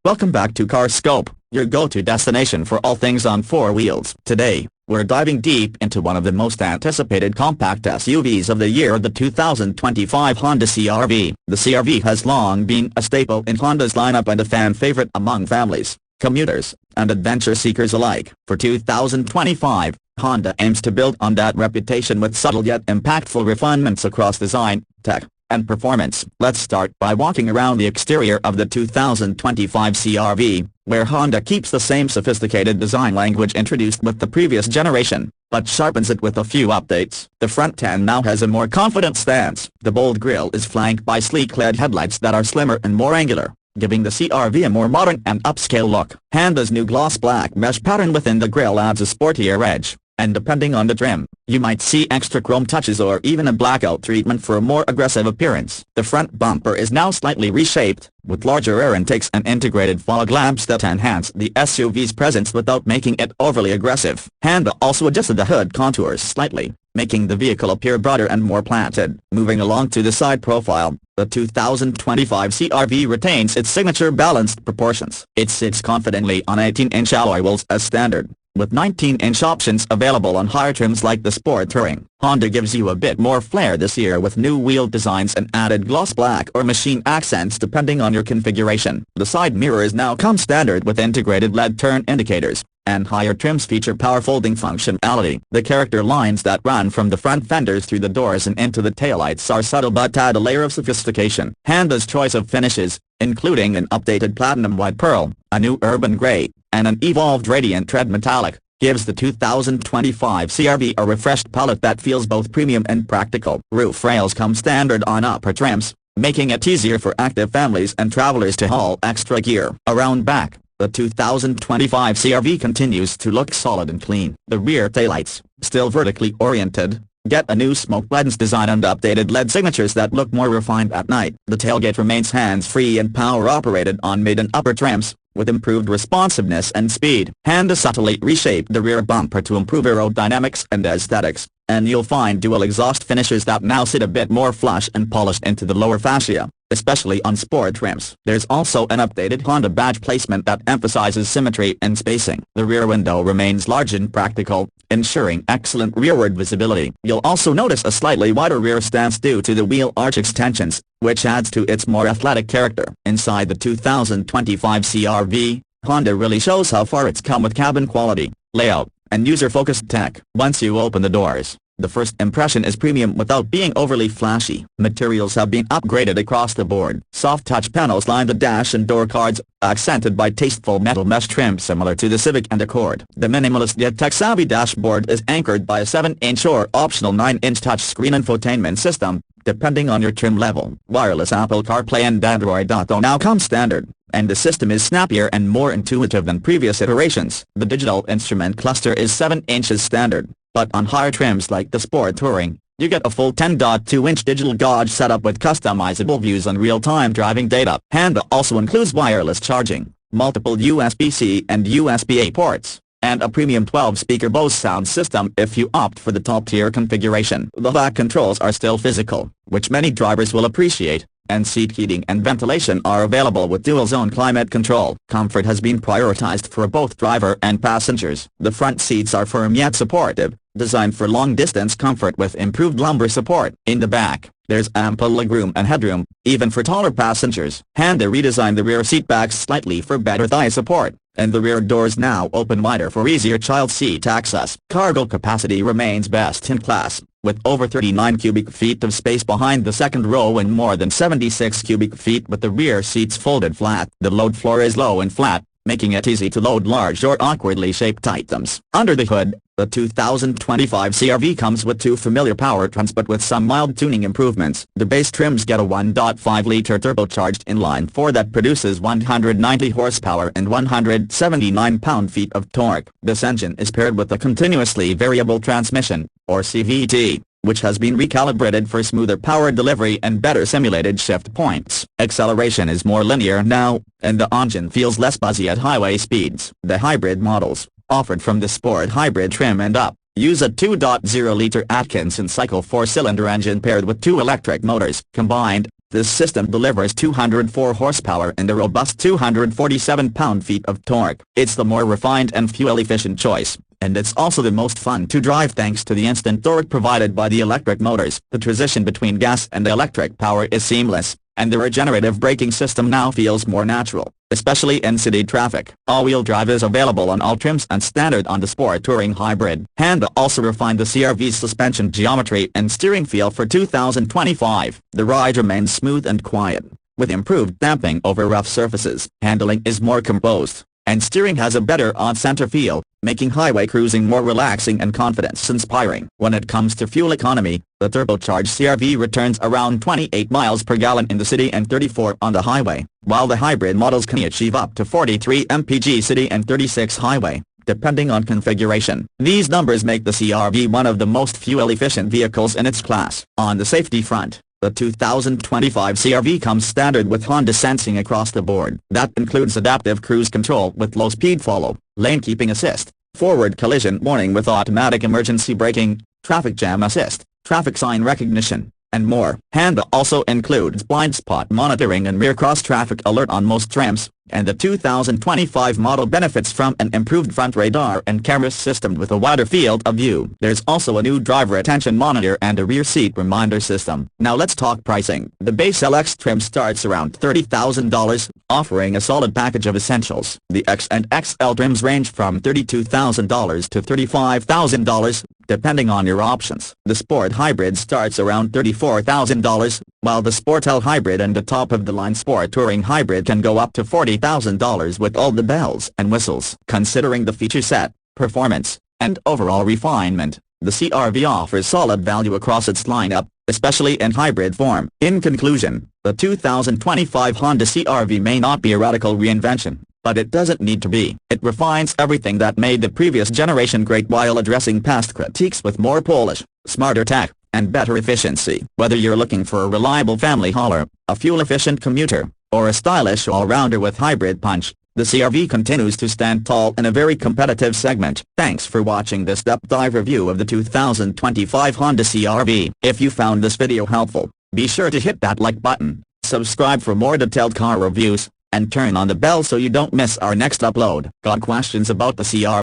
Welcome back to CarScope, your go-to destination for all things on four wheels. Today, we're diving deep into one of the most anticipated compact SUVs of the year, the 2025 Honda CR-V. The CR-V has long been a staple in Honda's lineup and a fan favorite among families, commuters, and adventure seekers alike. For 2025, Honda aims to build on that reputation with subtle yet impactful refinements across design, tech, and performance. Let's start by walking around the exterior of the 2025 CR-V, where Honda keeps the same sophisticated design language introduced with the previous generation, but sharpens it with a few updates. The front end now has a more confident stance. The bold grille is flanked by sleek LED headlights that are slimmer and more angular, giving the CR-V a more modern and upscale look. Honda's new gloss black mesh pattern within the grille adds a sportier edge, and depending on the trim, you might see extra chrome touches or even a blackout treatment for a more aggressive appearance. The front bumper is now slightly reshaped, with larger air intakes and integrated fog lamps that enhance the SUV's presence without making it overly aggressive. Honda also adjusted the hood contours slightly, making the vehicle appear broader and more planted. Moving along to the side profile, the 2025 CR-V retains its signature balanced proportions. It sits confidently on 18-inch alloy wheels as standard, with 19-inch options available on higher trims like the Sport Touring. Honda gives you a bit more flair this year with new wheel designs and added gloss black or machine accents depending on your configuration. The side mirrors now come standard with integrated LED turn indicators, and higher trims feature power folding functionality. The character lines that run from the front fenders through the doors and into the taillights are subtle but add a layer of sophistication. Honda's choice of finishes, including an updated platinum white pearl, a new urban gray, and an evolved radiant red metallic, gives the 2025 CR-V a refreshed palette that feels both premium and practical. Roof rails come standard on upper trims, making it easier for active families and travelers to haul extra gear. Around back, the 2025 CR-V continues to look solid and clean. The rear taillights, still vertically oriented, get a new smoke lens design and updated LED signatures that look more refined at night. The tailgate remains hands-free and power-operated on mid and upper trims, with improved responsiveness and speed. Honda subtly reshaped the rear bumper to improve aerodynamics and aesthetics, and you'll find dual exhaust finishes that now sit a bit more flush and polished into the lower fascia, especially on sport trims. There's also an updated Honda badge placement that emphasizes symmetry and spacing. The rear window remains large and practical, ensuring excellent rearward visibility. You'll also notice a slightly wider rear stance due to the wheel arch extensions, which adds to its more athletic character. Inside the 2025 CR-V, Honda really shows how far it's come with cabin quality, layout, and user-focused tech. Once you open the doors, the first impression is premium without being overly flashy. Materials have been upgraded across the board. Soft touch panels line the dash and door cards, accented by tasteful metal mesh trim similar to the Civic and Accord. The minimalist yet tech-savvy dashboard is anchored by a 7-inch or optional 9-inch touchscreen infotainment system, depending on your trim level. Wireless Apple CarPlay and Android Auto now come standard, and the system is snappier and more intuitive than previous iterations. The digital instrument cluster is 7 inches standard, but on higher trims like the Sport Touring, you get a full 10.2-inch digital gauge setup with customizable views and real-time driving data. Honda also includes wireless charging, multiple USB-C and USB-A ports, and a premium 12-speaker Bose sound system if you opt for the top-tier configuration. The back controls are still physical, which many drivers will appreciate, and seat heating and ventilation are available with dual-zone climate control. Comfort has been prioritized for both driver and passengers. The front seats are firm yet supportive, designed for long-distance comfort with improved lumbar support. In the back, there's ample legroom and headroom, even for taller passengers. Honda redesigned the rear seat backs slightly for better thigh support, and the rear doors now open wider for easier child seat access. Cargo capacity remains best in class, with over 39 cubic feet of space behind the second row and more than 76 cubic feet with the rear seats folded flat. The load floor is low and flat, making it easy to load large or awkwardly shaped items. Under the hood, the 2025 CR-V comes with two familiar powertrains but with some mild tuning improvements. The base trims get a 1.5-liter turbocharged inline-4 that produces 190 horsepower and 179 pound-feet of torque. This engine is paired with a continuously variable transmission, or CVT, which has been recalibrated for smoother power delivery and better simulated shift points. Acceleration is more linear now, and the engine feels less buzzy at highway speeds. The hybrid models, offered from the Sport Hybrid trim and up, use a 2.0-liter Atkinson cycle 4-cylinder engine paired with two electric motors. Combined, This system delivers 204 horsepower and a robust 247 pound-feet of torque. It's the more refined and fuel-efficient choice, and it's also the most fun to drive thanks to the instant torque provided by the electric motors. The transition between gas and electric power is seamless, and the regenerative braking system now feels more natural, especially in city traffic. All-wheel drive is available on all trims and standard on the Sport Touring Hybrid. Honda also refined the CR-V's suspension geometry and steering feel for 2025. The ride remains smooth and quiet, with improved damping over rough surfaces. Handling is more composed, and steering has a better on-center feel, making highway cruising more relaxing and confidence-inspiring. When it comes to fuel economy, the turbocharged CR-V returns around 28 miles per gallon in the city and 34 on the highway, while the hybrid models can achieve up to 43 mpg city and 36 highway, depending on configuration. These numbers make the CR-V one of the most fuel-efficient vehicles in its class. On the safety front, the 2025 CR-V comes standard with Honda sensing across the board. That includes adaptive cruise control with low-speed follow, lane keeping assist, forward collision warning with automatic emergency braking, traffic jam assist, traffic sign recognition, and more. Honda also includes blind spot monitoring and rear cross-traffic alert on most trims, and the 2025 model benefits from an improved front radar and camera system with a wider field of view. There's also a new driver attention monitor and a rear seat reminder system. Now let's talk pricing. The base LX trim starts around $30,000, offering a solid package of essentials. The X and XL trims range from $32,000 to $35,000, depending on your options. The Sport Hybrid starts around $34,000, while the Sport L Hybrid and the top-of-the-line Sport Touring Hybrid can go up to $40,000 with all the bells and whistles. Considering the feature set, performance, and overall refinement, the CR-V offers solid value across its lineup, especially in hybrid form. In conclusion, the 2025 Honda CR-V may not be a radical reinvention, but it doesn't need to be. It refines everything that made the previous generation great while addressing past critiques with more polish, smarter tech, and better efficiency. Whether you're looking for a reliable family hauler, a fuel-efficient commuter, or a stylish all-rounder with hybrid punch, the CR-V continues to stand tall in a very competitive segment. Thanks for watching this deep-dive review of the 2025 Honda CR-V. If you found this video helpful, be sure to hit that like button, subscribe for more detailed car reviews, and turn on the bell so you don't miss our next upload. Got questions about the CR?